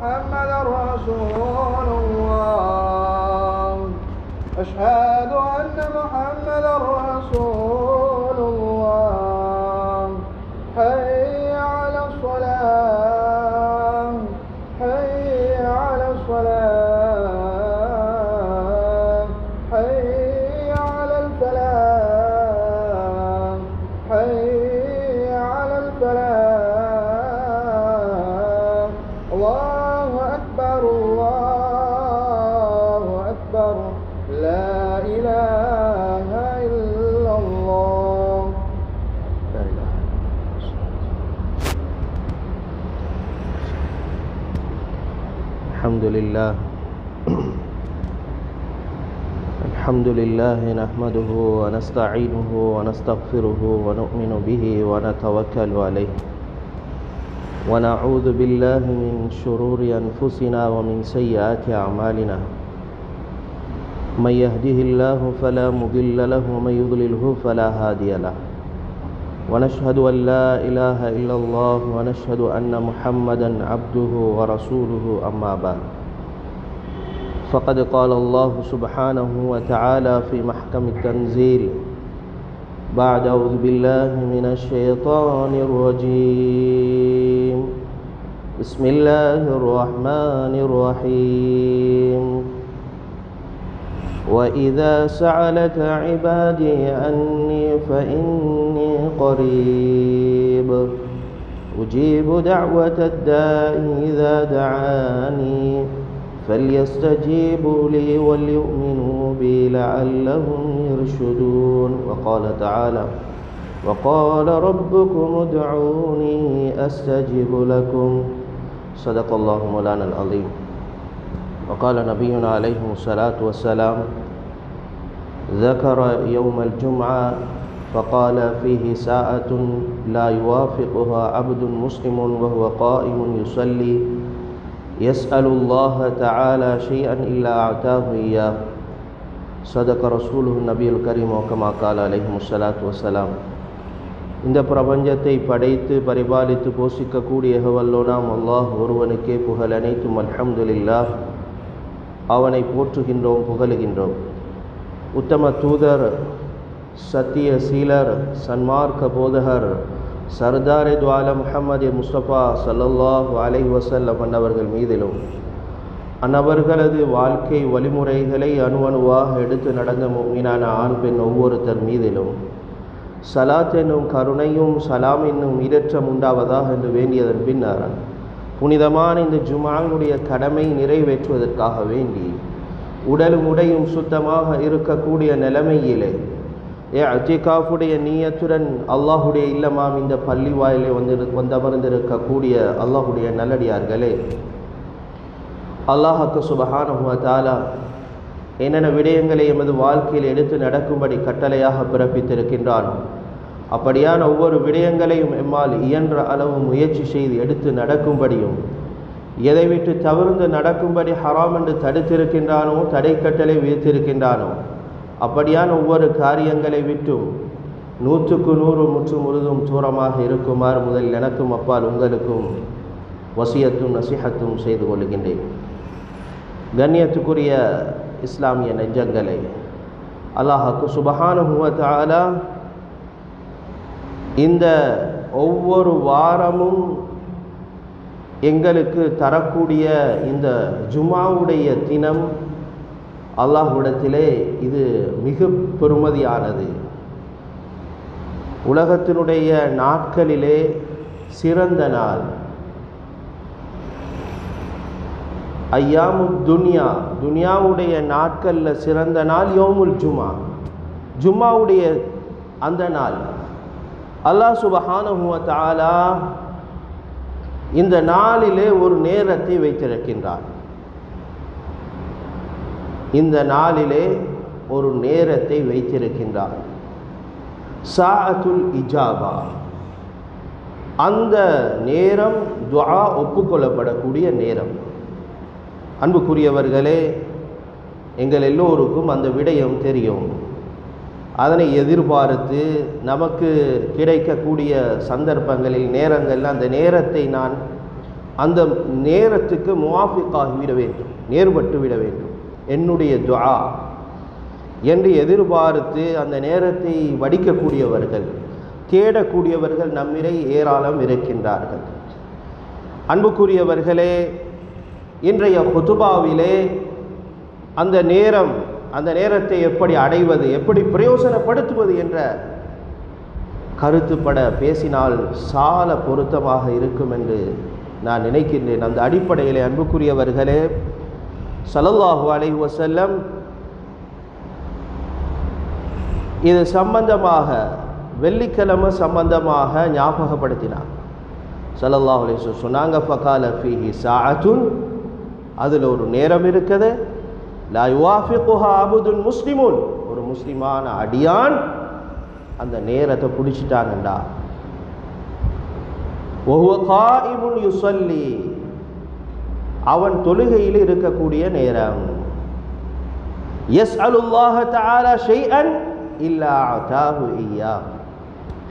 محمدا رسول الله أشهد أن محمدا رسول الله حي على الصلاة حي على الصلاة حي على الفلاح حي على الفلاح الله أكبر الله أكبر لا إله إلا الله. لا إله الحمد لله الحمد لله نحمده ونستعينه ونستغفره ونؤمن به ونتوكل عليه ونعوذ بالله من شرور أنفسنا ومن سيئات أعمالنا من يهده الله فلا مضل له ومن يضلله فلا هادي له ونشهد أن لا إله إلا الله ونشهد أن محمدا عبده ورسوله أما بعد فقد قال الله سبحانه وتعالى في محكم التنزيل بعد أعوذ بالله من الشيطان الرجيم بسم الله الرحمن الرحيم وإذا سألك عبادي عني فإني قريب أجيب دعوة الداء إذا دعاني فليستجيبوا لي وليؤمنوا بي لعلهم يرشدون. وقال تعالى وقال ربكم ادعوني أستجب لكم. صدق الله مولانا العظيم. وقال نبينا عليه الصلاة والسلام ذكر يوم الجمعة فقال فيه ساعة لا يوافقها عبد مسلم وهو قائم يصلي يسأل الله تعالى شيئا إلا أعطاه إياه. صدق رسوله النبي الكريم وكما قال عليه الصلاة والسلام. இந்த பிரபஞ்சத்தை படைத்து பரிபாலித்து போஷிக்கக்கூடிய வல்லோனாம் அல்லாஹ் ஒருவனுக்கே புகழ் அனைத்தும் அல்ஹம்துலில்லாஹ். அவனை போற்றுகின்றோம் புகழுகின்றோம். உத்தம தூதர் சத்திய சீலர் சன்மார்க்க போதகர் சர்தாரே துஆலம் முஹம்மது முஸ்தபா ஸல்லல்லாஹு அலைஹி வஸல்லம் அன்னவர்கள் மீதிலும் அன்னவர்களது வாழ்க்கை வழிமுறைகளை அணுவணுவாக எடுத்து நடந்த முஃமினான ஆண் பெண் ஒவ்வொருத்தர் மீதிலும் சலாத் என்னும் கருணையும் சலாம் என்னும் இடற்றம் உண்டாவதாக என்று வேண்டியதன் பின்னர் புனிதமான இந்த ஜும்ஆனுடைய கடமை நிறைவேற்றுவதற்காக வேண்டி உடலும் உடையும் சுத்தமாக இருக்கக்கூடிய நிலைமையிலே இஅ்திகாஃபுடைய நியத்துடன் அல்லாஹுடைய இல்லமாம் இந்த பள்ளி வாயிலே வந்தமர்ந்திருக்கக்கூடிய அல்லாஹுடைய நல்லடியார்களே, அல்லாஹ்வுக்கு சுப்ஹானஹு வ தஆலா என்னென்ன விடயங்களை எமது வாழ்க்கையில் எடுத்து நடக்கும்படி கட்டளையாக பிறப்பித்திருக்கின்றானோ அப்படியான ஒவ்வொரு விடயங்களையும் எம்மால் இயன்ற அளவு முயற்சி செய்து எடுத்து நடக்கும்படியும் எதை விட்டு தவிர்த்து நடக்கும்படி ஹராம் என்று தடுத்திருக்கின்றானோ தடை கட்டளை விதித்திருக்கின்றானோ அப்படியான ஒவ்வொரு காரியங்களை விட்டும் 100க்கு 100 முற்று முழுதும் தூரமாக இருக்குமாறு முதல் எனக்கும் அப்பால் உங்களுக்கும் வசியத்தும் நசிஹத்தும் செய்து கொள்கின்றேன். கண்ணியத்துக்குரிய இஸ்லாமிய நெஞ்சங்களே, அல்லாஹ்வுக்கு சுப்ஹானஹு வ தஆலா இந்த ஒவ்வொரு வாரமும் எங்களுக்கு தரக்கூடிய இந்த ஜும்ஆவுடைய தினம் அல்லாஹ்விடத்திலே இது மிக பெருமதியானது. உலகத்தினுடைய நாட்களிலே சிறந்த நாள். ஐயாமு துன்யா, துன்யாவுடைய நாட்களில் சிறந்த நாள் யௌமுல் ஜும்ஆ, ஜும்ஆவுடைய அந்த நாள். அல்லாஹ் சுப்ஹானஹு வ தஆலா இந்த நாளிலே ஒரு நேரத்தை வைத்திருக்கின்றார். இந்த நாளிலே ஒரு நேரத்தை வைத்திருக்கின்றார். சாஅத்துல் இஜாபா, அந்த நேரம் துஆ ஒப்புக்கொள்ளப்படக்கூடிய நேரம். அன்புக்குரியவர்களே, எங்கள் எல்லோருக்கும் அந்த விடயம் தெரியும். அதனை எதிர்பார்த்து நமக்கு கிடைக்கக்கூடிய சந்தர்ப்பங்களில் நேரங்களில் அந்த நேரத்தை நான் அந்த நேரத்துக்கு முவாஃபிக்காகிவிட வேண்டும், நேர்பட்டு விட வேண்டும் என்னுடைய துஆ என்று எதிர்பார்த்து அந்த நேரத்தை வடிக்கக்கூடியவர்கள், தேடக்கூடியவர்கள் நம்மிலே ஏராளம் இருக்கின்றார்கள். அன்புக்குரியவர்களே, இன்றைய ஹுதுபாவிலே அந்த நேரத்தை எப்படி அடைவது, எப்படி பிரயோசனப்படுத்துவது என்ற கருத்துப்பட பேசினால் சால பொருத்தமாக இருக்கும் என்று நான் நினைக்கின்றேன். அந்த அடிப்படையிலே அன்புக்குரியவர்களே, ஸல்லல்லாஹு அலைஹி வஸல்லம் இது சம்பந்தமாக வெள்ளிக்கிழமை சம்பந்தமாக ஞாபகப்படுத்தினார். ஸல்லல்லாஹு அலைஹி வஸல்லம் சொன்னாங்க, ஃபகால ஃபீஹி சாஅத்துன், அதில் ஒரு நேரம் இருக்குது, லா யுவாஃபிகுஹா அப்துன் முஸ்லிமுன், ஒரு முஸ்லிமான அடியான் அந்த நேரத்தை பிடிச்சிட்டாங்கண்டா, வஹுவ காயிமுன் யுஸல்லி, அவன் தொழுகையில் இருக்கக்கூடிய நேரம், யஸ்அலுல்லாஹ தஆலா ஷைஅன் இல்லா அதாஹு இய்யா,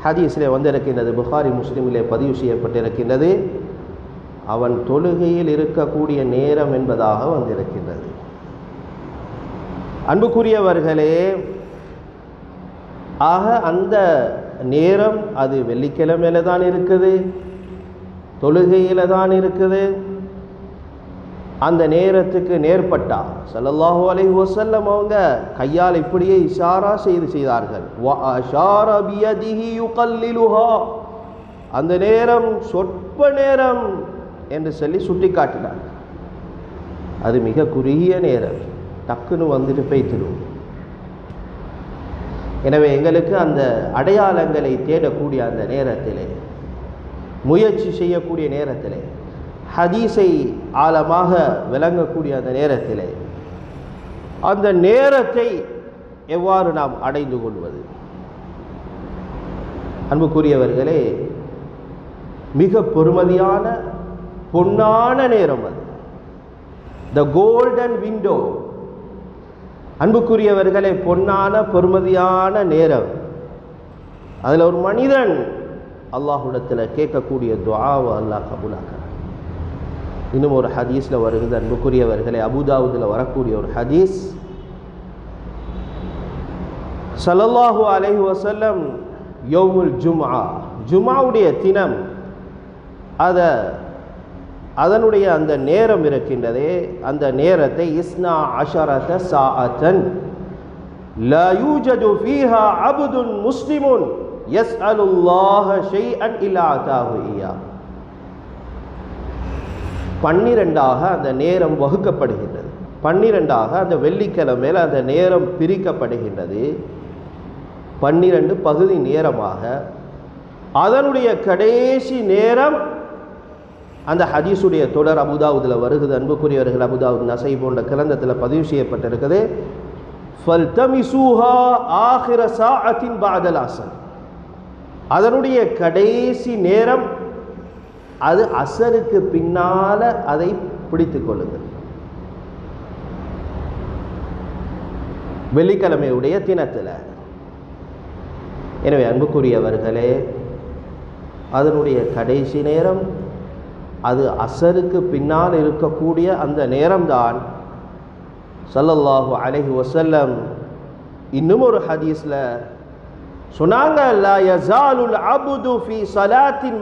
ஹதீஸிலே வந்திருக்கின்றது, புகாரி முஸ்லிமிலே பதிவு செய்யப்பட்டிருக்கின்றது. அவன் தொழுகையில் இருக்கக்கூடிய நேரம் என்பதாக வந்திருக்கின்றது. அன்புக்குரியவர்களே, ஆக அந்த நேரம் அது வெள்ளிக்கிழமையில தான் இருக்குது, தொழுகையில் தான் இருக்குது. அந்த நேரத்துக்கு நேர்பட்டா ஸல்லல்லாஹு அலைஹி வஸல்லம் அவங்க கையால் இப்படியே இஷாரா செய்தார்கள். வஅஷார பியதிஹி யுகல்லிலுஹா, அந்த நேரம் சொற்ப நேரம் என்று சொல்லி சுட்டி காட்டினார். அது மிக குறுகிய நேரம், டக்குன்னு வந்துட்டு போய்த்திடும். எனவே எங்களுக்கு அந்த அடையாளங்களை தேடக்கூடிய அந்த நேரத்திலே, முயற்சி செய்யக்கூடிய நேரத்திலே, ஹதீஸை ஆழமாக விளங்கக்கூடிய அந்த நேரத்திலே, அந்த நேரத்தை எவ்வாறு நாம் அடைந்து கொள்வது? அன்புக்குரியவர்களே, மிக பொறுமதியான பொன்னான நேரம் அது, த கோல்டன் விண்டோ. அன்புக்குரியவர்களே, பொன்னான பொறுமதியான நேரம். அதில் ஒரு மனிதன் அல்லாஹ்விடத்தில் கேட்கக்கூடிய துஆவை அல்லாஹ் கபூலாக்க. இன்னும் ஒரு ஹதீஸில் வருகிறது அன்புக்குரியவர்களே, அபூதாவுதில் வரக்கூடிய ஒரு ஹதீஸ், ஸல்லல்லாஹு அலைஹி வஸல்லம் யௌமுல் ஜும்ஆ, ஜும்ஆவுடைய தினம், அதனுடைய அந்த நேரம் இருக்கின்றதே, அந்த நேரத்தை இஸ்னா அஷரத சாஅத்தன் லா யூஜது ஃபீஹா அப்துன் முஸ்லிமுன் யஸ்அலுல்லாஹ ஷைஅன் இல்லா அதாஹு இய்யா, 12ஆக அந்த நேரம் வகுக்கப்படுகின்றது. 12ஆக அந்த வெள்ளிக்கிழமையில் அந்த நேரம் பிரிக்கப்படுகின்றது. 12 பகுதி நேரமாக அதனுடைய கடைசி நேரம் அந்த ஹதீஸுடைய தொடர் அபூதாவுதில் வருகிறது அன்புக்குரியவர்கள். அபூதாவுத், நஸை போன்ற கிரந்தத்தில் பதிவு செய்யப்பட்டிருக்குது. ஃபல்தமிசூஹா ஆகிர சாஅத்தின் பஅதல் அஸர், அதனுடைய கடைசி நேரம் அது அசருக்கு பின்னால அதை பிடித்துக் கொள்ளுங்கள். வெள்ளிக்கிழமையுடைய தினத்தில். எனவே அன்புக்குரியவர்களே, அதனுடைய கடைசி நேரம் அது அசருக்கு பின்னால் இருக்கக்கூடிய அந்த நேரம்தான் ஸல்லல்லாஹு அலைஹி வஸல்லம் இன்னும் ஒரு ஹதீஸ்ல சொன்னாங்க, லா யஸாலுல் அப்து ஃபீ ஸலாத்தின்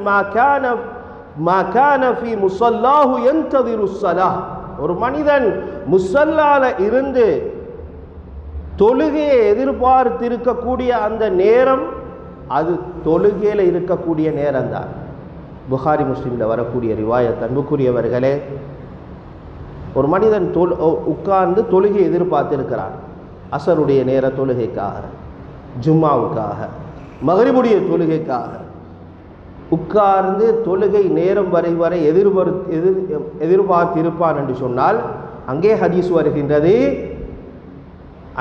மா கான ஃபீ முஸல்லாஹு யன்ததிரு ஸலாஹ், ஒரு மனிதன் முஸல்லால இருந்து தொழுகையை எதிர்பார்த்து இருக்கக்கூடிய அந்த நேரம் அது தொழுகையில் இருக்கக்கூடிய நேரம்தான். புகாரி முஸ்லிமில் வரக்கூடிய ரிவாயத். அன்புக்குரியவர்களே, ஒரு மனிதன் உட்கார்ந்து தொழுகை எதிர்பார்த்திருக்கிறான். அசருடைய நேர தொழுகைக்காக, ஜும்மாவுக்காக, மகரிபுடைய தொழுகைக்காக உட்கார்ந்து தொழுகை நேரம் வரை எதிர்பார்த்திருப்பான் என்று சொன்னால் அங்கே ஹதீஸ் வருகின்றது,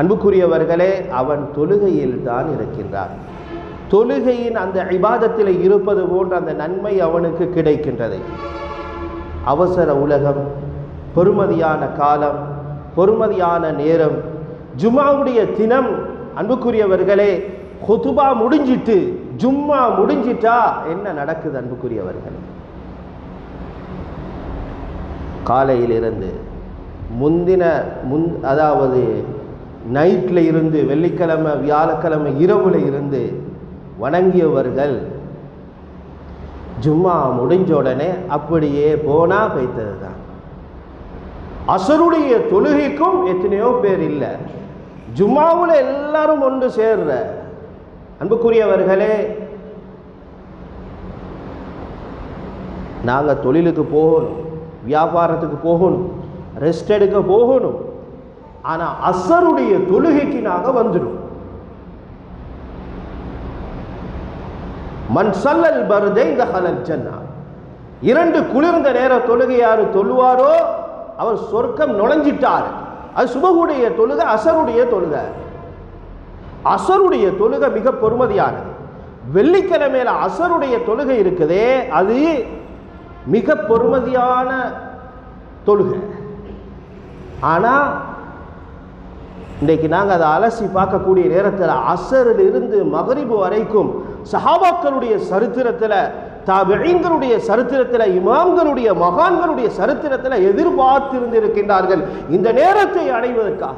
அன்புக்குரியவர்களே, அவன் தொழுகையில் தான் இருக்கின்றான். தொழுகையின் அந்த இபாதத்தில் இருப்பது போன்ற அந்த நன்மை அவனுக்கு கிடைக்கின்றது. அவசர உலகம், பொறுமதியான காலம், பொறுமதியான நேரம், ஜும்மாவுடைய தினம். அன்புக்குரியவர்களே, ஹுதுபா முடிஞ்சிட்டு ஜும்மா முடிஞ்சிட்டா என்ன நடக்குது? அன்புக்குரியவர்களே, காலையிலிருந்து அதாவது நைட்டில் இருந்து வெள்ளிக்கிழமை வியாழக்கிழமை இரவுல இருந்து வணங்கியவர்கள் ஜும்மா முடிஞ்ச உடனே அப்படியே போனா வைத்தது தான். அசருடைய தொழுகைக்கும் எத்தனையோ பேர் இல்லை, ஜும்மாவில் எல்லாரும் ஒன்று சேர்ற. அன்புக்குரியவர்களே, நாங்கள் தொழிலுக்கு போகணும், வியாபாரத்துக்கு போகணும், ரெஸ்ட் எடுக்க போகணும், ஆனால் அசருடைய தொழுகைக்கு நாங்கள் வந்துடும். மன் சல்லல் பர்தைன் தஹலல் ஜன்னா, இரண்டு குளிர்ந்த நேர தொழுகை யாரு தொழுவாரோ அவர் சொர்க்கம் நுழைஞ்சிட்டார். அது சுபகுடைய தொழுகை, அசருடைய தொழுகை. அசருடைய தொழுகை மிக பொறுமதியானது. வெள்ளிக்கிழமையில அசருடைய தொழுகை இருக்குதே, அது மிக பொறுமதியான தொழுகை. ஆனால் இன்றைக்கு நாங்கள் அதை அலசி பார்க்கக்கூடிய நேரத்தில் அசரில் இருந்து மகரிபு வரைக்கும் சஹாபாக்களுடைய சரித்திரத்தில், தாபிஈன்களுடைய சரித்திரத்தில், இமாம்களுடைய மகான்களுடைய சரித்திரத்தில் எதிர்பார்த்திருந்திருக்கின்றார்கள் இந்த நேரத்தை அடைவதற்காக.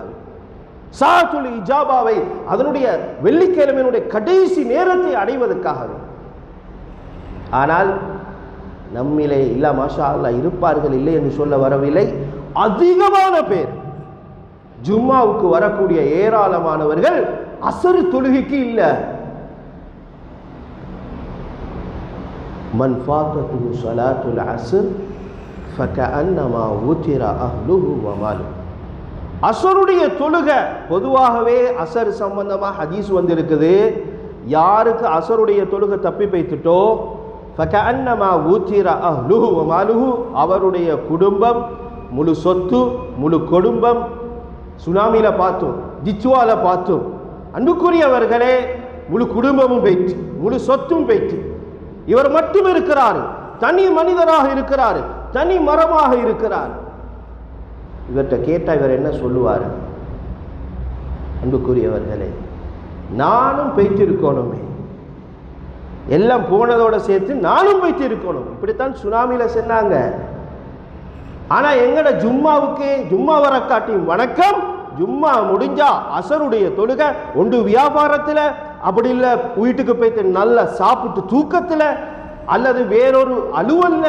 சாத்துல் இஜாபாவை, அதனுடைய வெள்ளிக்கிழமையினுடைய கடைசி நேரத்தை அடைவதற்காகவே. ஆனால் நம்மிலே இல்ல மாஷா அல்லாஹ் இருப்பார்கள், இல்லை என்று சொல்ல வரவில்லை, அதிகமான பேர் ஜும்மாவுக்கு வரக்கூடிய ஏராளமானவர்கள் அசர் தொழுகைக்கு இல்லை. மன் ஃபாத்தஹு ஸலாத்துல் அஸ்ர் ஃபகஅன்னமா உத்திர அஹ்லுஹு வ மாலுஹு. அசருடைய தொழுகை பொதுவாகவே அசர் சம்பந்தமாக ஹதீஸ் வந்திருக்குது. யாருக்கு அசருடைய தொழுகை தப்பி போய்த்துட்டோ ஃபகஅன்னமா உத்திர அஹ்லுஹு வ மாலுஹு, அவருடைய குடும்பம், முழு சொத்து, முழு குடும்பம், சுனாமியில் பார்த்தோம், திச்சுவால பார்த்தோம். அன்புக்குரியவர்களே, முழு குடும்பமும் போயிட்டு, முழு சொத்தும் போயிட்டு, இவர் மட்டும் இருக்கிறார், தனி மனிதராக இருக்கிறார், தனி மரமாக இருக்கிறார். இவர்கிட்ட கேட்டால் இவர் என்ன சொல்லுவார்? அன்புக்குரியவர்களே, நானும் போயிட்டு இருக்கணுமே, எல்லாம் போனதோட சேர்த்து நானும் போயிட்டு இருக்கணும். இப்படித்தான் சுனாமியில சொன்னாங்க. ஆனா எங்கட ஜும்மாவுக்கு ஜும்மா வர காட்டியும் வணக்கம், ஜும்மா முடிஞ்சா அசருடைய தொழுகை ஒன்று வியாபாரத்தில், அப்படி இல்லை வீட்டுக்கு போயிட்டு நல்லா சாப்பிட்டு தூக்கத்தில், அல்லது வேறொரு அலுவல்ல.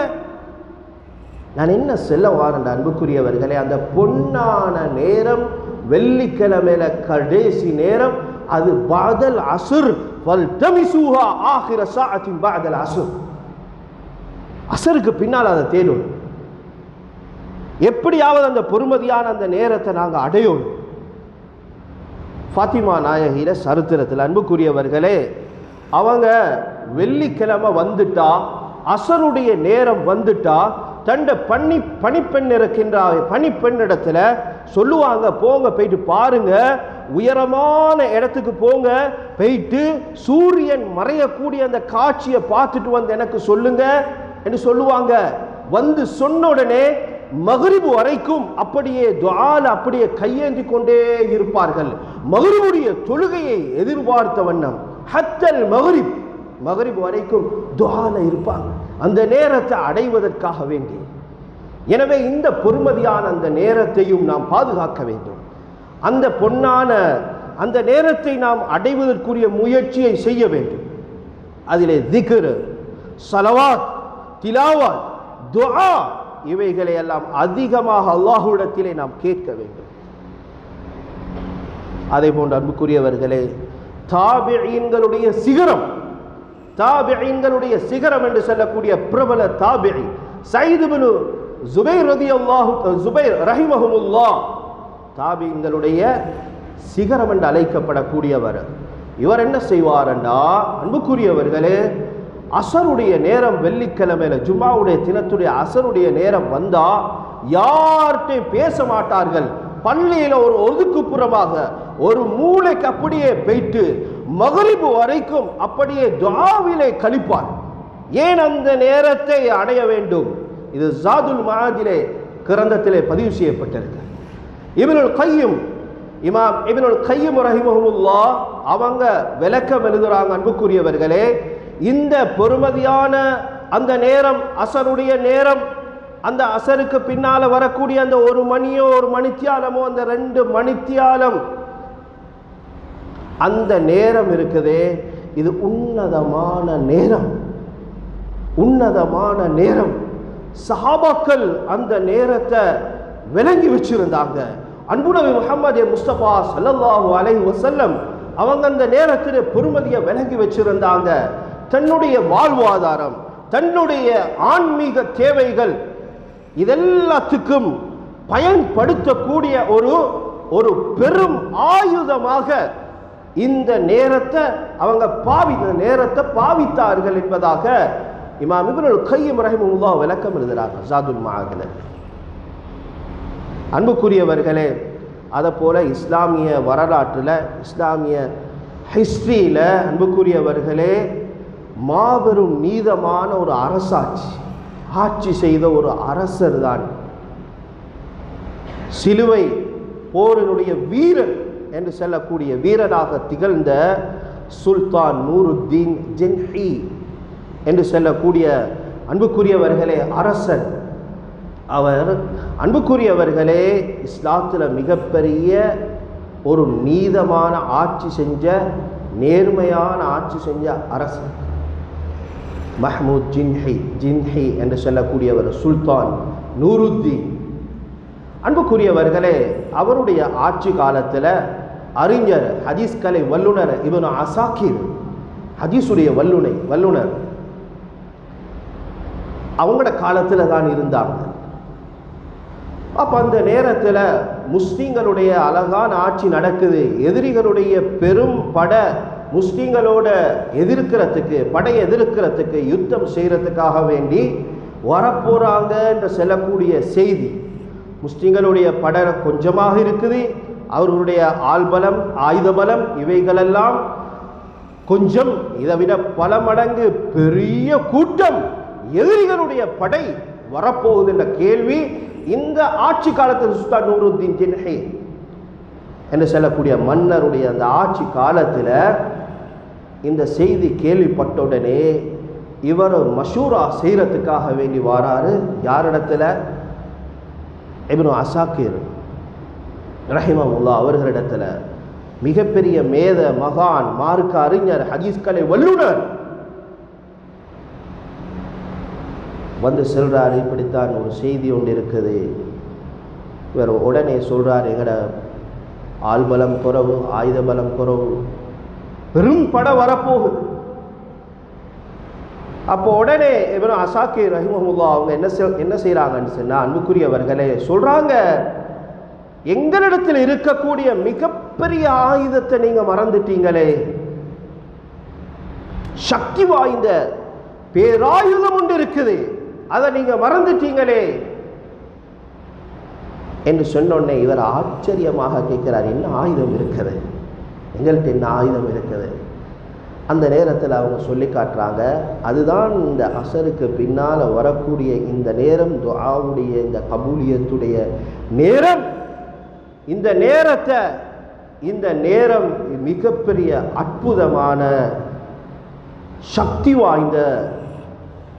நான் என்ன சொல்ல வாரேன் அன்புக்குரியவர்களே, அந்த பொன்னான நேரம் வெள்ளிக்கிழமையில கடைசி நேரம், அது பாதல் அசுர் வல்தமிசூஹா ஆகிர சாஅத்தின் பாதல் அசுர். அசருக்கு பின்னால் அதை தேடணும். எப்படியாவது அந்த பொறுமதியான அந்த நேரத்தை நாங்கள் அடையணும். ஃபாத்திமா நாயகியில சரித்திரத்தில் அன்புக்குரியவர்களே, அவங்க வெள்ளிக்கிழமை வந்துட்டா, அசருடைய நேரம் வந்துட்டா, தண்ட பணிப்பெண் இருக்கின்ற பணிப்பெண்ணிடத்துல சொல்லுவாங்க, போங்க போயிட்டு பாருங்க, உயரமான இடத்துக்கு போங்க, போயிட்டு சூரியன் மறையக்கூடிய அந்த காட்சியை பார்த்துட்டு வந்து எனக்கு சொல்லுங்க என்று சொல்லுவாங்க. வந்து சொன்ன உடனே மகரிபு வரைக்கும் அப்படியே துஆல அப்படியே கையேந்தி கொண்டே இருப்பார்கள். மகரிபுடைய தொழுகையை எதிர்பார்த்த வண்ணம் ஹத்தல் மகரிப், மகரிபு வரைக்கும் துஆல இருப்பாங்க, அந்த நேரத்தை அடைவதற்காக வேண்டி. எனவே இந்த பொறுமதியான அந்த நேரத்தையும் நாம் பாதுகாக்க வேண்டும். அந்த பொன்னான அந்த நேரத்தை நாம் அடைவதற்குரிய முயற்சியை செய்ய வேண்டும். அதிலே திக்ர், ஸலவாத், திலாவத், துஆ, இவைகளை எல்லாம் அதிகமாக அல்லாஹ்விடத்திலே நாம் கேட்க வேண்டும். அதே போன்று அன்புக்குரியவர்களே, தாபிஈன்களுடைய சிகரம், தாபிஈன்களுடைய சிகரம் என்று சொல்லக்கூடிய பிரபல தாபிஈ சயீத் இப்னு ஜுபைர் ரஹிமஹுல்லாஹ், தாபிஈன்களுடைய சிகரம் என்று அழைக்கப்படக்கூடியவர். இவர் என்ன செய்வார் என்றா, அன்புக்குரியவர்களே, அசருடைய நேரம் வெள்ளிக்கிழமையில ஜும்மாவுடைய தினத்துடைய அசருடைய நேரம் வந்தா யார்கிட்டையும் பேச மாட்டார்கள். பள்ளியில ஒரு ஒதுக்குப்புறமாக ஒரு மூளைக்கு அப்படியே போயிட்டு மகரிபு வரைக்கும் அப்படியே துஆவிலே கழிப்பார். ஏன் அந்த நேரத்தை அடைய வேண்டும்? இது ஜாதுல் மஆதிலே கிரந்தத்திலே பதிவு செய்யப்பட்டிருக்கு. இப்னுல் கய்யிம், இமாம் இப்னுல் கய்யிம் ரஹிமஹுல்லாஹ் அவங்க விளக்கம் எழுதுறாங்க. அன்புக்குரியவர்களே, இந்த பொறுமதியான அந்த நேரம், அசருடைய நேரம், அந்த அசருக்கு பின்னால வரக்கூடிய அந்த ஒரு மணியோ ஒரு மணித்தியாலமோ அந்த 2 மணித்தியாலம் அந்த நேரம் இருக்குதே, இது உன்னதமான நேரம், உன்னதமான நேரம். சஹாபாக்கள் அந்த நேரத்தை விளங்கி வச்சிருந்தாங்க. அன்பு நபி முஹம்மது முஸ்தபா ஸல்லல்லாஹு அலைஹி வஸல்லம் அவங்க அந்த நேரத்தில் பெருமதியை விளங்கி வச்சிருந்தாங்க. தன்னுடைய வாழ்வாதாரம், தன்னுடைய ஆன்மீக தேவைகள் இதெல்லாத்துக்கும் பயன்படுத்தக்கூடிய ஒரு பெரும் ஆயுதமாக இந்த நேரத்தை அவங்க பாவித்தார்கள் என்பதாக இமாம் இப்னுல் கய்யிம் ரஹிமஹுல்லாஹ் விளக்கம் எழுதுகிறாங்க ஸாதுல் மஆத்ல. அன்புக்குரியவர்களே, அதை போல இஸ்லாமிய வரலாற்றில், இஸ்லாமிய ஹிஸ்டரியில் அன்புக்குரியவர்களே, மாபெரும் நீதமான ஒரு ஆட்சி செய்த ஒரு அரசர் தான் சிலுவை போரினுடைய வீரன் என்று சொல்லக்கூடிய வீரனாக திகழ்ந்த சுல்தான் நூருத்தீன் ஜின்ஹி என்று சொல்லக்கூடிய அன்புக்குரியவர்களே அரசன். அவர் அன்புக்குரியவர்களே இஸ்லாத்தில் மிகப்பெரிய ஒரு நீதமான ஆட்சி செஞ்ச, நேர்மையான ஆட்சி செஞ்ச அரசன் மஹ்மூத் ஜின்ஹி என்று சொல்லக்கூடியவர் சுல்தான் நூருத்தீன். அன்புக்குரியவர்களே, அவருடைய ஆட்சி காலத்தில் அறிஞர், ஹதீஸ் கலை வல்லுனர் இப்னு அசாக்கிர், ஹதீஸுடைய வல்லுனர் அவங்களோட காலத்தில் தான் இருந்தாங்க. அப்போ அந்த நேரத்தில் முஸ்லீம்களுடைய அழகான ஆட்சி நடக்குது. எதிரிகளுடைய பெரும் முஸ்லீம்களோட படையை எதிர்க்கிறதுக்கு யுத்தம் செய்கிறதுக்காக வேண்டி வரப்போகிறாங்க என்று சொல்லக்கூடிய செய்தி. முஸ்லீம்களுடைய படை கொஞ்சமாக இருக்குது, அவர்களுடைய ஆள்பலம், ஆயுத பலம் இவைகளெல்லாம் கொஞ்சம், இதை விட பல மடங்கு பெரிய கூட்டம் எதிரிகளுடைய படை வரப்போகுது என்ற கேள்வி இந்த ஆட்சி காலத்தில் சுல்தான் நூருத்தீன் ஜின்ஹி என்று சொல்லக்கூடிய மன்னருடைய அந்த ஆட்சி காலத்தில் இந்த செய்தி கேள்விப்பட்டவுடனே இவர் மஷூரா செய்கிறதுக்காக வேண்டி வாராரு. யாரிடத்துல? இப்னு அசாக்கிர் ரஹிமஹுல்லாஹ் அவர்களிடத்தில். மிகப்பெரிய மேத மகான், மார்க்க அறிஞர், ஹதீஸ் கலை வல்லுனர் வந்து சொல்றாரு, இப்படித்தான் ஒரு செய்தி ஒன்று இருக்குது. இவர் உடனே சொல்றாரு, எங்கட ஆள்பலம் குறவு, ஆயுத பலம் குறவு, பெரும் படை வரப்போகுது. அப்போ உடனே இப்னு அசாக்கிர் ரஹிமஹுல்லாஹ் அவங்க என்ன செய்யறாங்கன்னு சொன்னா, அன்புக்குரியவர்களே சொல்றாங்க, எங்களிடத்தில் இருக்கக்கூடிய மிகப்பெரிய ஆயுதத்தை நீங்க மறந்துட்டீங்களே, சக்தி வாய்ந்த பேராயுதம் ஒன்று இருக்குது, அதை நீங்க மறந்துட்டீங்களே என்று சொன்னோடனே இவர் ஆச்சரியமாக கேட்கிறார், என்ன ஆயுதம் இருக்குது, எங்கள்கிட்ட என்ன ஆயுதம் இருக்குது? அந்த நேரத்தில் அவங்க சொல்லி காட்டுறாங்க, அதுதான் இந்த அசருக்கு பின்னால் வரக்கூடிய இந்த நேரம், துஆவுடைய இந்த கபூலியத்துடைய நேரம். இந்த நேரம் மிகப்பெரிய அற்புதமான சக்தி வாய்ந்த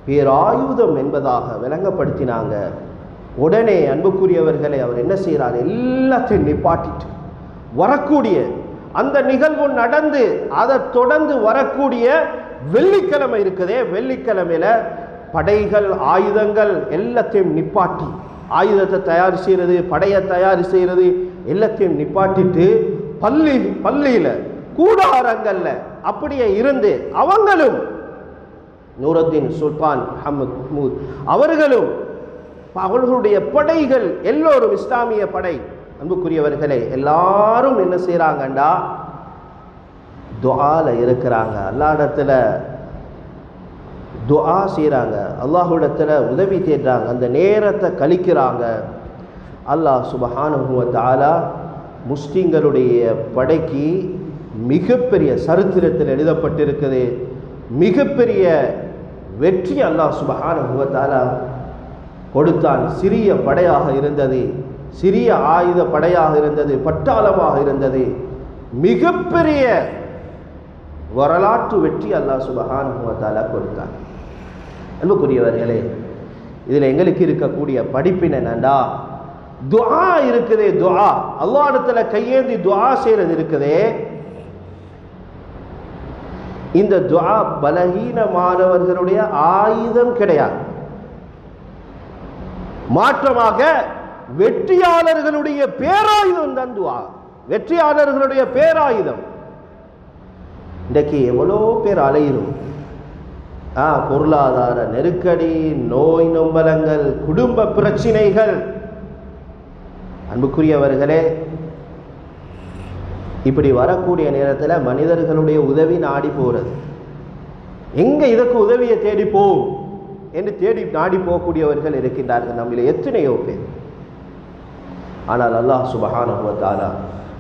பேராயுதம் என்பதாக விளங்கப்படுத்தினாங்க. உடனே அன்புக்குரியவர்களை அவர் என்ன செய்கிறார், எல்லாத்தையும் நிப்பாட்டிட்டு வரக்கூடிய அந்த நிகழ்வு நடந்து அதை தொடர்ந்து வரக்கூடிய வெள்ளிக்கிழமை இருக்குதே, வெள்ளிக்கிழமையில படைகள், ஆயுதங்கள் எல்லாத்தையும் நிப்பாட்டி, ஆயுதத்தை தயார் செய்கிறது, படையை தயார் செய்கிறது எல்லாத்தையும் நிப்பாட்டிட்டு பள்ளியில கூடாரங்கள்ல அப்படியே இருந்து அவங்களும் நூருத்தீன் சுல்தான் மஹ்மூத் அவர்களும் அவர்களுடைய படைகள் எல்லோரும், இஸ்லாமிய படை அன்புக்குரியவர்களே எல்லாரும் என்ன செய்கிறாங்கண்டா, துஆல இருக்கிறாங்க, அல்லாஹ்விடத்தில் துஆ செய்கிறாங்க, அல்லாஹ்விடத்தில் உதவி தேடுறாங்க, அந்த நேரத்தை கழிக்கிறாங்க. அல்லாஹ் சுப்ஹானஹு வ தஆலா முஸ்லிம்களுடைய படைக்கு மிகப்பெரிய சரித்திரத்தில் எழுதப்பட்டிருக்குது, மிகப்பெரிய வெற்றி அல்லாஹ் சுப்ஹானஹு வ தஆலா கொடுத்தான். சிறிய படையாக இருந்தது, சிறிய ஆயுத படையாக இருந்தது, பட்டாளமாக இருந்தது, மிகப்பெரிய வரலாற்று வெற்றி அல்லாஹ் சுப்ஹானஹு வ தஆலா கொடுத்தான். அன்புக்குரியவர்களே, இதில் எங்களுக்கு இருக்கக்கூடிய படிப்பினை என்னண்டா, துஆ இருக்குதே, துஆ அல்லாஹ் இடத்துல கையேந்தி துஆ செய்யறது இருக்குதே, இந்த துஆ பலகீனமானவர்களுடைய ஆயுதம் கிடையாது. மாற்றமாக வெற்றியாளர்களுடைய பேராயுதம் தான் துஆ. வெற்றியாளர்களுடைய பேராயுதம். இன்றைக்கு எவ்வளோ பேர் அலையிறோம். பொருளாதார நெருக்கடி, நோய் நொம்பலங்கள், குடும்ப பிரச்சினைகள். அன்புக்குரியவர்களே, இப்படி வரக்கூடிய நேரத்தில் மனிதர்களுடைய உதவி நாடி போகிறது. எங்க இதுக்கு உதவியை தேடி போகும் என்று தேடி நாடி போகக்கூடியவர்கள் இருக்கின்றார்கள் நம்மள எத்தனையோ பேர். ஆனால் அல்லாஹ் சுப்ஹானஹு வ தஆலா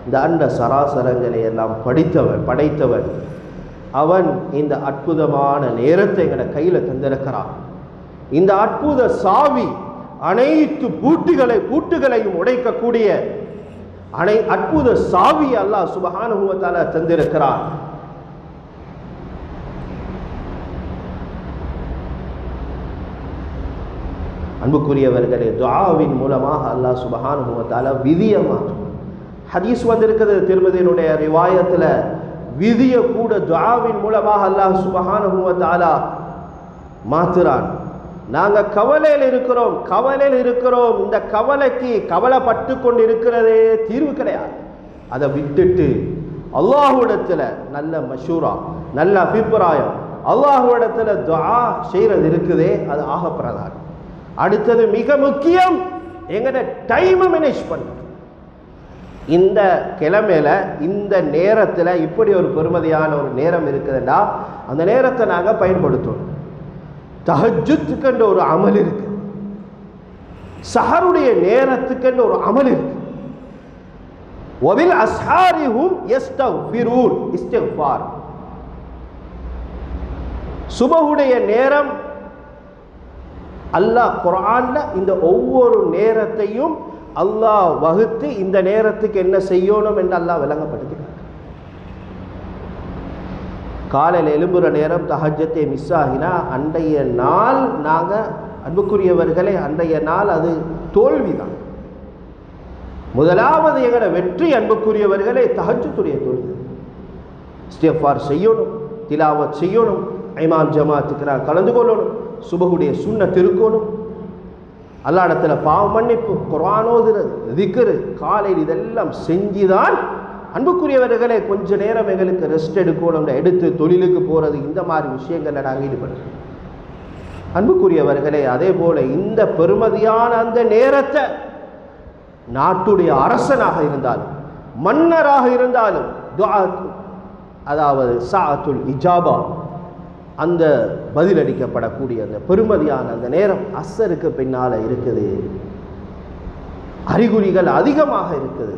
இந்த அண்ட சராசரங்களை எல்லாம் படைத்தவன் அவன் இந்த அற்புதமான நேரத்தை எங்களை கையில் தந்திருக்கிறான். இந்த அற்புத சாவி அனைத்து பூட்டுகளையும் உடைக்கக்கூடிய அற்புத சாவி அல்லாஹ் சுப்ஹானஹு வ தஆலா தந்திருக்கிறான். அன்புக்குரியவர்களே, துஆவின் மூலமாக அல்லாஹ் சுப்ஹானஹு வ தஆலா விதியை மாற்றும். ஹதீஸ் வந்திருக்கிறது திருமதியினுடைய ரிவாயத்தில், விதியை கூட துஆவின் மூலமாக அல்லாஹ் சுப்ஹானஹு வ தஆலா மாற்றுறான். நாங்கள் கவலையில் இருக்கிறோம், இந்த கவலைக்கு கவலைப்பட்டு கொண்டு இருக்கிறதே தீர்வு கிடையாது. அதை விட்டுட்டு அல்லாஹ்விடத்தில் நல்ல மஷூரா, நல்ல அபிப்பிராயம், அல்லாஹ்விடத்தில் துஆ செய்கிறது இருக்குதே, அது ஆக பிரதானம். அடுத்தது மிக முக்கியம், எங்கட டைமை மேனேஜ் பண்ண. இந்த கிழமையில இந்த நேரத்தில் இப்படி ஒரு பெருமதியான ஒரு நேரம் இருக்குதுன்னா அந்த நேரத்தை நாங்கள் பயன்படுத்தணும். தஹஜ்ஜுத்துக்கென்ற ஒரு அமல் இருக்கு, சஹருடைய நேரத்துக்கென்ற ஒரு அமல் இருக்கு. வபில் அஸ்ஹாரிஹும் யஸ்தக்ஃபிரூன், இஸ்திக்ஃபார். சுபஹுடைய நேரம் அல்லாஹ் குர்ஆன்ல இந்த ஒவ்வொரு நேரத்தையும் அல்லாஹ் வகுத்து இந்த நேரத்துக்கு என்ன செய்யணும் என்று அல்லாஹ் விளங்கப்படுத்தினார். காலையில் எழும்புற நேரம் தஹஜ்ஜத்தை மிஸ் ஆகினா அன்றைய நாள் நாங்கள் அன்புக்குரியவர்களே, அன்றைய நாள் அது தோல்விதான். முதலாவது எங்களோட வெற்றி அன்புக்குரியவர்களே தஹஜ்ஜுடைய தொழுகை. இஸ்திக்ஃபார் செய்யணும், திலாவத் செய்யணும், இமாம் ஜமாத்துக்கு நான் கலந்து கொள்ளணும், சுபஹுடைய சுன்னத் இருக்கணும், அல்லாஹ் இடத்துல பாவ மன்னிப்பு, குர்ஆன் ஓதுறது, திக்ரு, காலையில் இதெல்லாம் செஞ்சுதான் அன்புக்குரியவர்களே கொஞ்ச நேரம் எங்களுக்கு ரெஸ்ட் எடுக்கணும், எடுத்து தொழிலுக்கு போகிறது, இந்த மாதிரி விஷயங்களில் நாங்கள் ஈடுபடுறோம். அன்புக்குரியவர்களே, அதே போல இந்த பெருமதியான அந்த நேரத்தை நாட்டுடைய அரசனாக இருந்தாலும் மன்னராக இருந்தாலும் துஆ, அதாவது சாஅத்துல் இஜாபா, அந்த பதிலளிக்கப்படக்கூடிய அந்த பெருமதியான அந்த நேரம் அஸ்ஸருக்கு பின்னால் இருக்குது. அறிகுறிகள் அதிகமாக இருக்குது.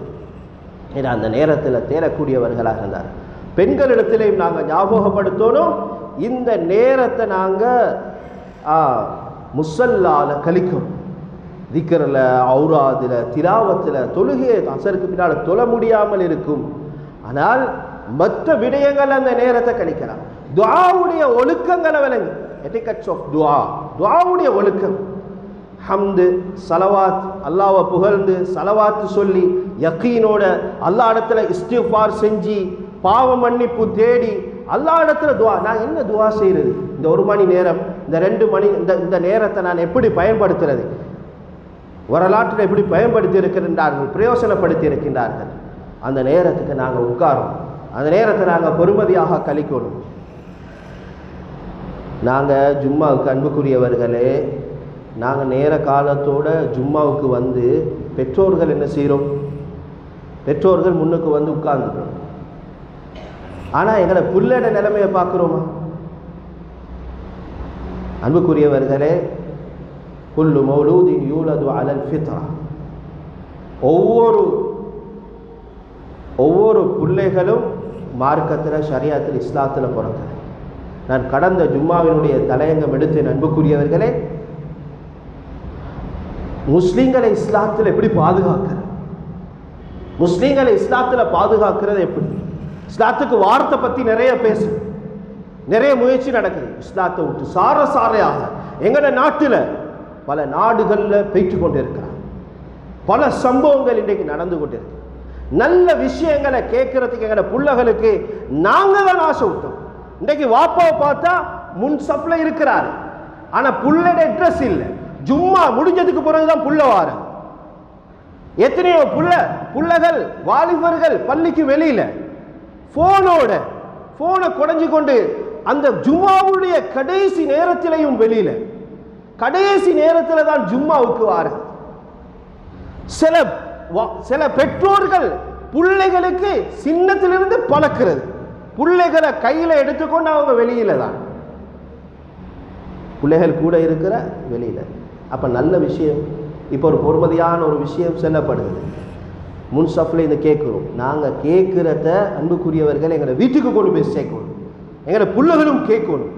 ஏன்னா அந்த நேரத்தில் தேடக்கூடியவர்களாக இருந்தார். பெண்களிடத்திலையும் நாங்கள் ஞாபகப்படுத்தணும், இந்த நேரத்தை நாங்கள் முஸல்லால கழிக்கணும். திக்ரில், ஔராதில், திலாவத்தில், தொழுகையை அஸ்ஸருக்கு பின்னால் தொழ முடியாமல் இருக்கும். ஆனால் மற்ற விடயங்கள் அந்த நேரத்தை கழிக்கலாம். துஆவுடைய ஒழுக்கங்களை விளங்கு, எட்டிகெட்ஸ் ஆஃப் துஆ, துஆவுடைய ஒழுக்கம், ஹம்து, சலவாத், அல்லாஹ்வை புகழ்ந்து சலவாத்து சொல்லி யகீனோட அல்லாஹ் இடத்துல இஸ்திக்ஃபார் செஞ்சு பாவ மன்னிப்பு தேடி அல்லாஹ் இடத்துல துஆ. நான் என்ன துஆ செய்கிறது? இந்த 1 மணி நேரம், இந்த 2 மணி, இந்த நேரத்தை நான் எப்படி பயன்படுத்துறது? வரலாற்றில் எப்படி பயன்படுத்தி இருக்கின்றார்கள், பிரயோசனப்படுத்தி இருக்கின்றார்கள். அந்த நேரத்துக்கு நாங்கள் உட்காரோம், அந்த நேரத்தை நாங்கள் பெருமதியாக கழிக்கணும். நாங்கள் ஜும்மாவுக்கு அன்புக்குரியவர்களே, நாங்கள் நேர காலத்தோட ஜும்மாவுக்கு வந்து பெற்றோர்கள் என்ன செய்கிறோம்? பெற்றோர்கள் முன்னுக்கு வந்து உட்கார்ந்துக்கிறோம். ஆனால் எங்களை புள்ளட நிலைமையை பார்க்குறோமா? அன்புக்குரியவர்களே, குல்லு மௌலூதின் யூலது அலல் ஃபித்ரா, ஒவ்வொரு பிள்ளைகளும் மார்க்கத்தில், ஷரியத்தில், இஸ்லாத்தில் பிறந்தது. நான் கடந்த ஜும்மாவினுடைய தலையங்கம் எடுத்தேன். அன்புக்குரியவர்களே, முஸ்லீம்களை இஸ்லாத்தில் எப்படி பாதுகாக்கிறது, முஸ்லீம்களை இஸ்லாத்தில் பாதுகாக்கிறது எப்படி? இஸ்லாத்துக்கு வார்த்தை பற்றி நிறைய பேசு, நிறைய முயற்சி நடக்குது. இஸ்லாத்தை விட்டு சாரையாக எங்களோட நாட்டில் பல நாடுகளில் போய்ட்டு கொண்டு இருக்கிறார். பல சம்பவங்கள் இன்றைக்கு நடந்து கொண்டு இருக்கு. நல்ல விஷயங்களை கேட்கறதுக்கு எங்களோட பிள்ளைகளுக்கு நாங்க தான் ஆசை விட்டோம். இன்றைக்கு வாப்பாவை பார்த்தா முன் சப்ல இருக்கிறாரு, ஆனா புள்ளோட அட்ரஸ் இல்லை. ஜும்மா முடிஞ்சதுக்கு பிறகுதான் புள்ள வார. எத்தனையோ புள்ளகள் வாலிபர்கள் பள்ளிக்கு வெளியில போனை குடைஞ்சு கொண்டு அந்த ஜும்மாவுடைய கடைசி நேரத்திலையும் வெளியில, கடைசி நேரத்தில் தான் ஜும்மாவுக்கு வார. சில பெற்றோர்கள் பிள்ளைகளுக்கு சின்னத்திலிருந்து பழக்கிறது, பிள்ளைகளை கையில எடுத்துக்கொண்டு அவங்க வெளியில தான், பிள்ளைகள் கூட இருக்கிற வெளியில. அப்ப நல்ல விஷயம், இப்போ ஒரு பொறுமதியான ஒரு விஷயம் சொல்லப்படுது. முன்சப்ல இந்த கேட்கிறோம், நாங்க கேட்கிறத அன்புக்குரியவர்கள் எங்களை வீட்டுக்கு கொண்டு போய் சேர்க்கணும், எங்களை பிள்ளைகளும் கேட்கணும்.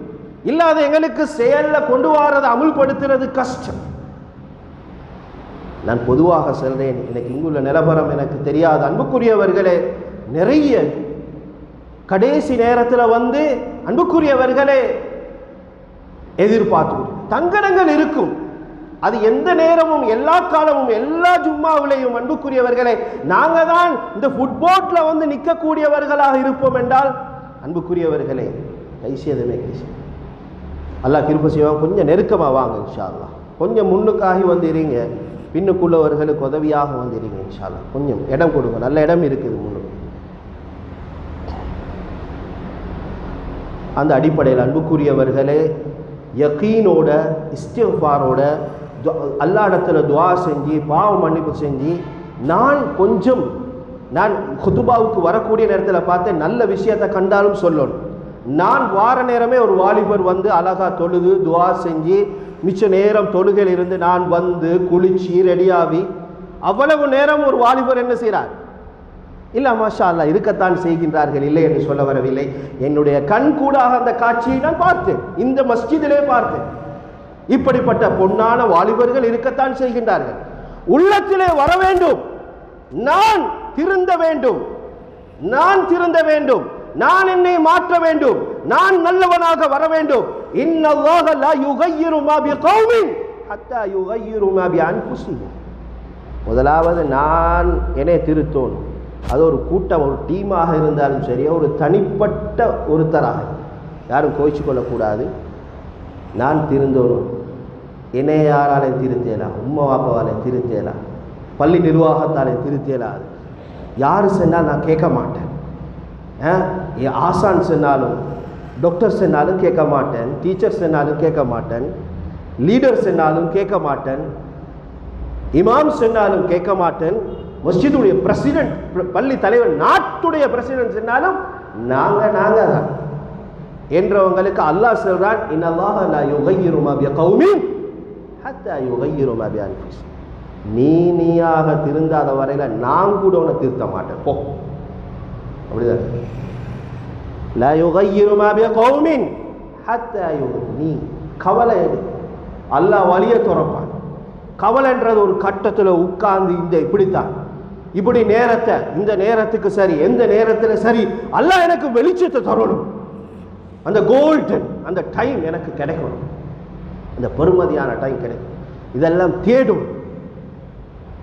இல்லாத எங்களுக்கு செயல்ல கொண்டு வரதை அமுல்படுத்துறது கஷ்டம். நான் பொதுவாக சொல்றேன், எனக்கு இங்குள்ள நிலவரம் எனக்கு தெரியாது. அன்புக்குரியவர்களே, நிறைய கடைசி நேரத்தில் வந்து அன்புக்குரியவர்களே எதிர்பார்த்து தங்கடங்கள் இருக்கும். அது எந்த நேரமும் எல்லா காலமும் எல்லா ஜும்மாவிலையும் அன்புக்குரியவர்களே நாங்க தான் இந்த ஃபுட்போட்ல வந்து நிற்கக்கூடியவர்களாக இருப்போம் என்றால் அன்புக்குரியவர்களே கைசியதுமே கைசி. அல்லாஹ் கிருபை செய்வாங்க. கொஞ்சம் நெருக்கமாக வாங்க இன்ஷா அல்லாஹ். கொஞ்சம் முன்னுக்காகி வந்துடுறீங்க, பின்னுக்குள்ளவர்களுக்கு உதவியாக வந்துடுறீங்க இன்ஷா அல்லாஹ். கொஞ்சம் இடம் கொடுங்க, நல்ல இடம் இருக்குது முன்னுக்கு. அந்த அடிப்படையில் அன்புக்குரியவர்களே யகீனோட இஸ்திக்ஃபாரோட அல்லாஹ்விடத்துல துஆ செஞ்சு பாவ மன்னிப்பு செஞ்சு நான் குதுபாவுக்கு வரக்கூடிய நேரத்தில் பார்த்தேன், நல்ல விஷயத்தை கண்டாலும் சொல்லணும். நான் வார நேரமே ஒரு வாலிபர் வந்து அழகா தொழுது துஆ செஞ்சு மிச்ச நேரம் தொழுகையில் இருந்து நான் வந்து குளிச்சு ரெடியாகி அவ்வளவு நேரம் ஒரு வாலிபர் என்ன செய்கிறார்? இல்லை மாஷா அல்லாஹ் இருக்கத்தான் செய்கின்றார்கள், இல்லை என்று சொல்ல வரவில்லை. என்னுடைய கண் கூடாக அந்த காட்சியை நான் பார்த்தேன், இந்த மஸ்ஜிதிலே பார்த்தேன். இப்படிப்பட்ட பொன்னான வாலிபர்கள் இருக்கத்தான் செய்கின்றார்கள். உள்ளத்திலே வர வேண்டும், நான் திருந்த வேண்டும், நான் என்னை மாற்ற வேண்டும், நான் நல்லவனாக வர வேண்டும். இன்னல்லாஹ லா யுகையிரு மா பிகௌமின் ஹத்தா யுகையிரு மா பிஅன்ஃபுஸிஹிம். முதலாவது நான் என்னை திருத்தணும். அது ஒரு கூட்டம், ஒரு டீமாக இருந்தாலும் சரி, ஒரு தனிப்பட்ட ஒருத்தராக யாரும் கோய்ச்சி கொள்ளக்கூடாது. நான் திருந்தணும். என்னை யாராலையும் திருத்தலாம், உம்மா வாப்பாவாலையும் திருத்தலாம், பள்ளி நிர்வாகத்தாலையும் திருத்தலாது. யார் சொன்னால் நான் கேட்க மாட்டேன். ஆசான் சொன்னாலும் டாக்டர் சொன்னாலும் கேட்க மாட்டேன், டீச்சர் சொன்னாலும் கேட்க மாட்டேன், லீடர் சொன்னாலும் கேட்க மாட்டேன், இமாம் சொன்னாலும் கேட்க மாட்டேன், மஸ்ஜிதுடைய பிரசிடென்ட் பள்ளி தலைவர் நாட்டுடைய பிரசிடென்ட் சொன்னாலும் நாங்க தான் என்றவங்களுக்கு அல்லாஹ் சொல்றான், இன்னல்லாஹ லா யுகையிரு மா பிகௌமின் ஹத்தா யுகையிரு மா பிஅன்ஃபுஸிஹிம். நீயாக திருந்தாத வரையில நான் கூட உன்னை திருத்த மாட்டேன் போ. அப்படிதான். லா யுகையிரு மா பிகௌமின் ஹத்தா நீ கவலை எடு, அல்லாஹ் வழியை துறப்பான். கவலைன்றது ஒரு கட்டத்தில் உட்கார்ந்து இப்படித்தான் இப்படி நேரத்தை இந்த நேரத்துக்கு சரி எந்த நேரத்தில் சரி அல்லாஹ் எனக்கு வெளிச்சத்தை தரணும், அந்த கோல்டன் அந்த டைம் எனக்கு கிடைக்கணும், அந்த பெருமதியான டைம் கிடைக்கும். இதெல்லாம் தேடும்.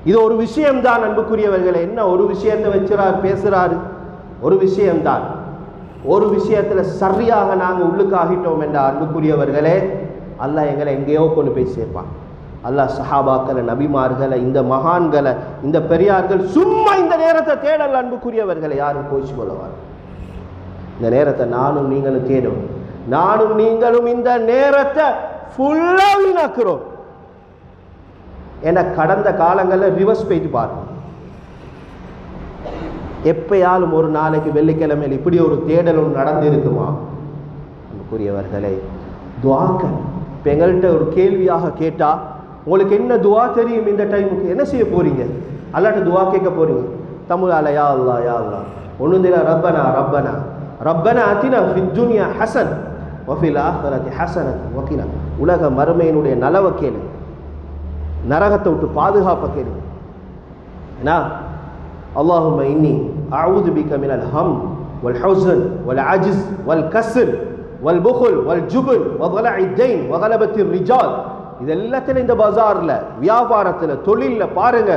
இது ஒரு விஷயம்தான் அன்புக்குரியவர்களே. என்ன ஒரு விஷயத்தை வச்சுறார் பேசுறாரு, ஒரு விஷயம்தான். ஒரு விஷயத்தில் சரியாக நாங்கள் உள்ளுக்காகிட்டோம் என்ற அன்புக்குரியவர்களே அல்லாஹ் எங்களை எங்கேயோ கொண்டு போய் சேர்ப்பான். அல்லாஹ் சஹாபாக்களை, நபிமார்களை, இந்த மகான்களை, இந்த பெரியார்கள் சும்மா இந்த நேரத்தை தேடல் அன்புக்குரியவர்களை யாரும் கோச்சு கொள்ளவார். இந்த நேரத்தை நானும் நீங்களும் தேடும். நானும் நீங்களும் இந்த நேரத்தை ஃபுல்லா வீணாக்குறோம். ஏன்னா கடந்த காலங்களில் ரிவர்ஸ் போயிட்டு பாருங்க. எப்பயாலும் ஒரு நாளைக்கு வெள்ளிக்கிழமையில் இப்படி ஒரு தேடலும் நடந்து இருக்குமா அன்புக்குரியவர்களே? துஆக்கள் இப்போ எங்கள்கிட்ட ஒரு கேள்வியாக கேட்டா உங்களுக்கு என்ன துஆ தெரியும் இந்த டைமுக்கு என்ன செய்ய போறீங்க? அல்லாட்ட துஆ கேட்க போறீங்க. தமிழால யா அல்லாஹ் யா அல்லாஹ் ஒன்றும் தெரியல, ரப்பனா ரப்பனா ரப்பனா அத்தினா ஃபித் துன்யா ஹஸன் வஃபில் ஆஹிரத்தி ஹஸனத் வகினா. உலக மறுமையினுடைய நலவை கேளு, நரகத்தை விட்டு பாதுகாப்பை கேளு. ஏன்னா அல்லாஹும்ம இன்னி அஊது பிக மினல் ஹம் வல் ஹுஸன் வல் அஜ்ஸ் வல் கஸ்ர் வல் புக்ல் வல் ஜுபன் வ ضلع الدين وغلبة الرجال இது எல்லாத்திலும் இந்த பஜார்ல வியாபாரத்துல தொழில்ல பாருங்க,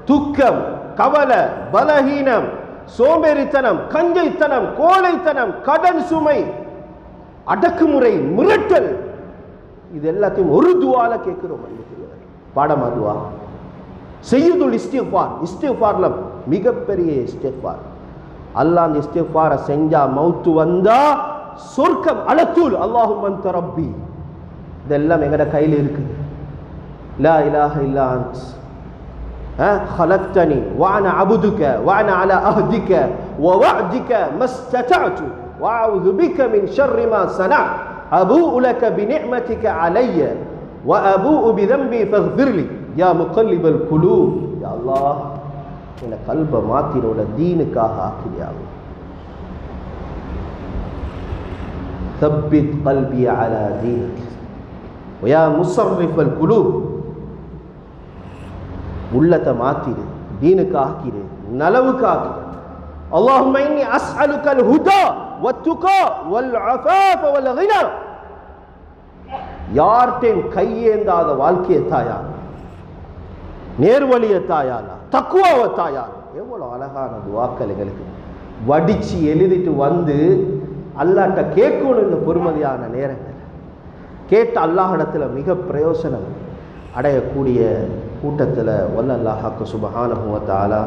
துக்கம், கவலை, பலஹீனம், சோம்பேறித்தனம், கஞ்சைத்தனம், கோழைத்தனம், கடன் சுமை, அடக்குமுறை, மிரட்டல், இது எல்லாத்தையும் ஒரு துவால கேட்கிறோம். பாடமா துவா செய்யுதுல் இஸ்திக்ஃபார். இஸ்திக்ஃபார்ல மிகப்பெரிய இஸ்திக்ஃபார். அல்லாஹ் அந்த இஸ்திக்ஃபாரை செஞ்சா மௌத்து வந்தா சொர்க்கம் அலத்தூல். அல்லாஹும்ம அன்த ரப்பி, இதெல்லாம் எங்கட கையில் இருக்கு. லா இலாஹ இல்லா அன்த் خلقتني وانا عبدك وانا على عهدك ووعدك ما استطعت واعوذ بك من شر ما صنعت ابوء لك بنعمتك علي وابوء بذنبي فاغفر لي يا مقلب القلوب. يا الله என் கல்ப மாத்திரோட தீனுக்காக ஆக்கியா. ثبت قلبي على دينك ويا مصرف القلوب. உள்ளத்தை மாத்திரு, தீனுக்கு ஆக்கிரு, நலவுக்கு ஆக்கிரு. اللهم اني اسالك الهدى والتقى والعفاف والغنى. யார்ட்டையும் கையேந்தாத வாழ்க்கையை தாயா, நேர்வழியை தாயாலா, தக்குவாவை தாயாலா. எவ்வளவு அழகான துவாக்கள் எங்களுக்கு வடிச்சு எழுதிட்டு வந்து அல்லாஹ்ட்ட கேட்கணும். இந்த பொறுமதியான நேரங்கள் கேட்ட அல்லாஹ்விடத்துல மிக பிரயோசனம் அடையக்கூடிய கூட்டத்தில் வல்ல அல்லாஹ் சுப்ஹானஹு வ தஆலா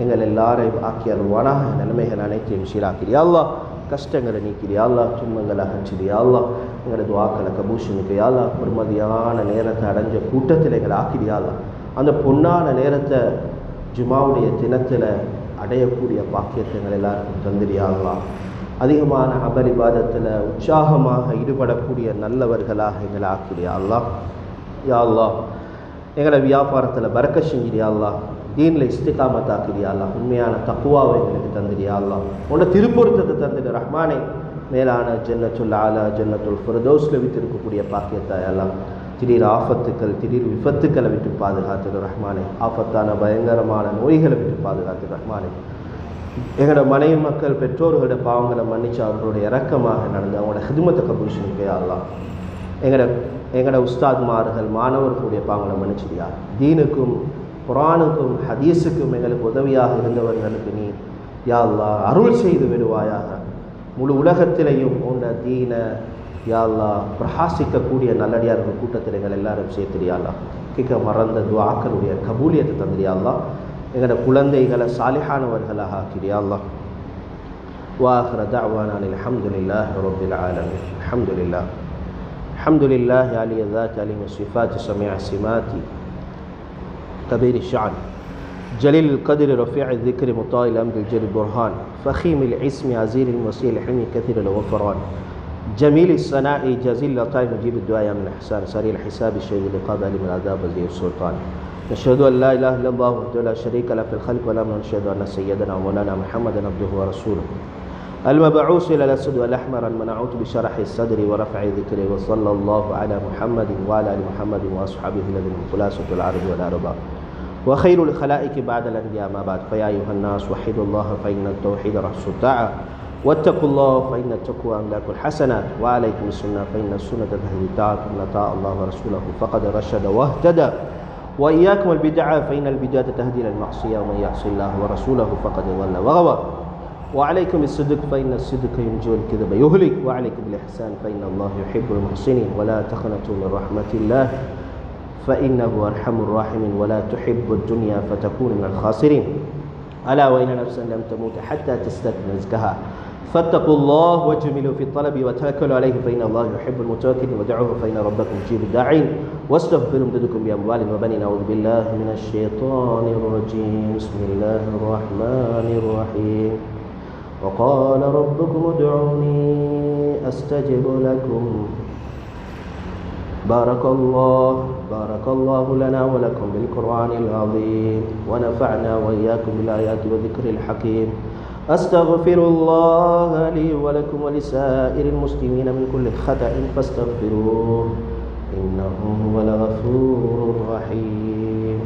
எங்கள் எல்லாரையும் ஆக்கியருவானாக. நிலைமைகள் அனைத்தையும் சீராக்கிறியா அல்லாஹ், கஷ்டங்களை நீக்கிறியா அல்லாஹ், துன்பங்களை அகற்றியா அல்லாஹ், எங்களது துஆக்களை கபூஷனுக்கியா அல்லாஹ். பொறுமதியான நேரத்தை அடைஞ்ச கூட்டத்தில் எங்களை ஆக்கிறியா அல்லாஹ். அந்த பொன்னான நேரத்தை ஜுமாவுடைய தினத்தில் அடையக்கூடிய பாக்கியத்தை எங்கள் எல்லாருக்கும் தந்திரியா அல்லாஹ். அதிகமான அமல் இபாதத்தில் உற்சாகமாக ஈடுபடக்கூடிய நல்லவர்களாக எங்களை ஆக்கிறியா அல்லாஹ். யா அல்லாஹ், எங்களை வியாபாரத்தில் பரக்க செஞ்சிரியா அல்லாஹ், தீனில் இஸ்திகாமத்தாக்கிறியா அல்லாஹ், உண்மையான தக்குவாவை எங்களுக்கு தந்திரியா அல்லாஹ், உன்னோட திருப்பொருத்தத்தை தந்துடு ரஹ்மானே. மேலான ஜன்னத்துல் ஆலா ஜன்னத்துல் ஃபிர்தௌஸ்ல விட்டிருக்கக்கூடிய பாக்கியத்தாய் அல்லாஹ். திடீர் ஆஃபத்துக்கள், திடீர் விபத்துக்களை விட்டு பாதுகாத்துடு ரஹ்மானே. ஆஃபத்தான பயங்கரமான நோய்களை விட்டு பாதுகாத்து ரஹ்மானே. எங்களோட மனைவி மக்கள் பெற்றோர்களோட பாவங்களை மன்னிச்சு அவர்களோட இறக்கமாக நடந்து அவங்களோட ஹிதுமத்தை கபூல் செஞ்சுக்கையா அல்லாஹ். எங்களோட உஸ்தாத்மார்கள் மாணவர்களுடைய பாவங்களை மன்னிச்சிடியா. தீனுக்கும் குர்ஆனுக்கும் ஹதீஸுக்கும் எங்களுக்கு உதவியாக இருந்தவர்களுக்கு நீ யா அல்லாஹ் அருள் செய்து விடுவாயாக. முழு உலகத்திலையும் உன்னை தீன யா அல்லாஹ் பிரகாசிக்கக்கூடிய நல்லடியார்கள் கூட்டத்தில் எங்கள் எல்லாரும் சேர்த்துடியா அல்லாஹ். கேட்க மறந்த துஆக்களுடைய கபூலியத்தை தந்திரியா அல்லாஹ். எங்களோட குழந்தைகளை சாலிஹானவர்களாக ஆக்கிறியா அல்லாஹ். وآخر دعوانا الحمد لله رب العالمين. الحمد لله الحمد لله علي الذات عليم الصفات سميع السمات كبير الشعن جليل القدر رفيع الذكر مطاع الأمر الجل البرهان فخيم العصم عزير المسيح الحلم كثير الغفران جميل الصناء جزيل اللطائف مجيب الدعاء من الإحسان سريع الحساب الشهيد لقاء أهل من العذاب وزير السلطان. نشهد أن لا إله إلا الله وحده لا شريك له في الخلق والأمر. نشهد أن سيدنا ومولانا محمدا عبده ورسوله المبعوث إلى الأسد والأحمر المنعوت بشرح الصدر ورفع ذكره. وصلى الله على محمد وعلى آل محمد وأصحابه الذين هم خلاصة العرب والأرباب وخير الخلائق بعد الأنبياء ما بعد. فيا أيها الناس وحدوا الله فإن التوحيد رأس الطاعة واتقوا الله فإن التقوى أملاك الحسنات وعليكم السنة فإن السنة تهدي الطاعة ومن أطاع الله ورسوله فقد رشد واهتدى وإياكم البدعة فإن البدعة تهدي إلى المعصية ومن يعص الله ورسوله فقد ضل وغوى. وعليكم الصدق فإن الصدق ينجي والكذب يهلك. وعليكم بالإحسان فإن الله يحب المحسنين. ولا تقنطوا من رحمة الله فإنه أرحم الراحمين. ولا تحب الدنيا فتكون من الخاسرين. ألا وإن نفسا لم تموت حتى تستكمل رزقها فاتقوا الله واجملوا في الطلب وتوكلوا عليه فإن الله يحب المتوكلين. ودعوه فإن ربكم يجيب الداعين واستغفروا امددكم بأموال وبنين. أعوذ بالله من الشيطان الرجيم. بسم الله الرحمن الرحيم. وقال ربكم ادعوني أستجب لكم. بارك الله لنا ولكم بالقرآن العظيم ونفعنا وإياكم بالآيات والذكر الحكيم. أستغفر الله لي ولكم ولسائر المسلمين من كل خطأ فاستغفروه إنه هو الغفور الرحيم.